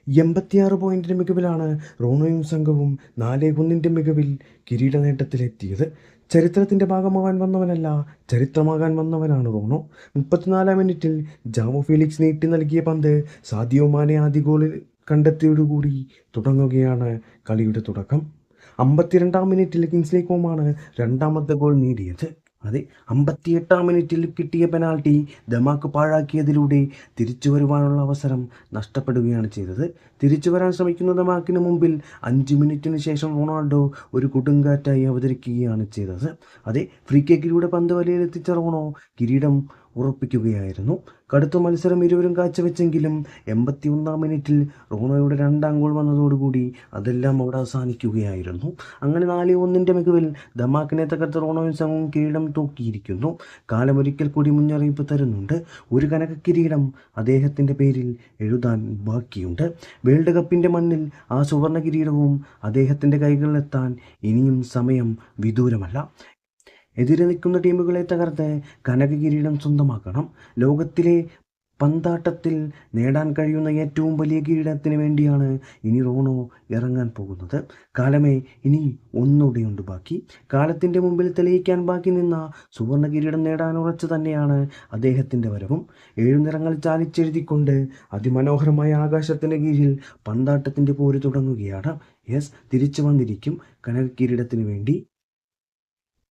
86 പോയിന്റിന്റെ മികവിലാണ് റോണോയും സംഘവും 4-1 മികവിൽ കിരീട നേട്ടത്തിലെത്തിയത്. ചരിത്രത്തിന്റെ ഭാഗമാകാൻ വന്നവനല്ല, ചരിത്രമാകാൻ വന്നവനാണ് റോണോ. 34-ാം മിനിറ്റിൽ ജാവോ ഫെലിക്സ് നീട്ടി നൽകിയ പന്ത് സാദിയോ മാനെ ആദ്യ ഗോൾ കണ്ടെത്തിയോടുകൂടി തുടങ്ങുകയാണ് കളിയുടെ തുടക്കം. 52-ാം മിനിറ്റിൽ കിങ്സ്ലി കോമാണ് രണ്ടാമത്തെ ഗോൾ നേടിയത്. അതെ, 58-ാം മിനിറ്റിൽ കിട്ടിയ പെനാൽറ്റി ദമാക്ക് പാഴാക്കിയതിലൂടെ തിരിച്ചു വരുവാനുള്ള അവസരം നഷ്ടപ്പെടുകയാണ് ചെയ്തത്. തിരിച്ചു വരാൻ ശ്രമിക്കുന്ന ദമാക്കിന് മുമ്പിൽ 5 മിനിറ്റിന് ശേഷം റൊണാൾഡോ ഒരു കൊടുങ്കാറ്റായി അവതരിക്കുകയാണ് ചെയ്തത്. അതെ, ഫ്രീ കിക്കിലൂടെ പന്ത് വലയിലെത്തിച്ച റോണോ കിരീടം ഉറപ്പിക്കുകയായിരുന്നു. കടുത്ത മത്സരം ഇരുവരും കാഴ്ചവെച്ചെങ്കിലും 81-ാം മിനിറ്റിൽ റോണോയുടെ രണ്ടാം ഗോൾ വന്നതോടുകൂടി അതെല്ലാം അവിടെ അവസാനിക്കുകയായിരുന്നു. അങ്ങനെ 4-1 മികവിൽ ദമാക്കിനെ തകർത്ത റോണോയും സംഘവും കിരീടം തൂക്കിയിരിക്കുന്നു. കാലമൊരിക്കൽ കൂടി മുന്നറിയിപ്പ് തരുന്നുണ്ട്. ഒരു കനക കിരീടം അദ്ദേഹത്തിൻ്റെ പേരിൽ എഴുതാൻ ബാക്കിയുണ്ട്. വേൾഡ് കപ്പിൻ്റെ മണ്ണിൽ ആ സുവർണ കിരീടവും അദ്ദേഹത്തിൻ്റെ കൈകളിലെത്താൻ ഇനിയും സമയം വിദൂരമല്ല. എതിരെ നിൽക്കുന്ന ടീമുകളെ തകർത്ത് കനക കിരീടം സ്വന്തമാക്കണം. ലോകത്തിലെ പന്താട്ടത്തിൽ നേടാൻ കഴിയുന്ന ഏറ്റവും വലിയ കിരീടത്തിന് വേണ്ടിയാണ് ഇനി റോണോ ഇറങ്ങാൻ പോകുന്നത്. കാലമേ, ഇനി ഒന്നുകൂടെയുണ്ട് ബാക്കി. കാലത്തിൻ്റെ മുമ്പിൽ തെളിയിക്കാൻ ബാക്കി നിന്ന സുവർണ കിരീടം നേടാൻ ഉറച്ചു തന്നെയാണ് അദ്ദേഹത്തിൻ്റെ വരവും. 7 നിറങ്ങൾ ചാലിച്ചെഴുതിക്കൊണ്ട് അതിമനോഹരമായ ആകാശത്തിൻ്റെ കീഴിൽ പന്താട്ടത്തിൻ്റെ പോര് തുടങ്ങുകയാണ്. യെസ്, തിരിച്ചു വന്നിരിക്കും കനക കിരീടത്തിന് വേണ്ടി.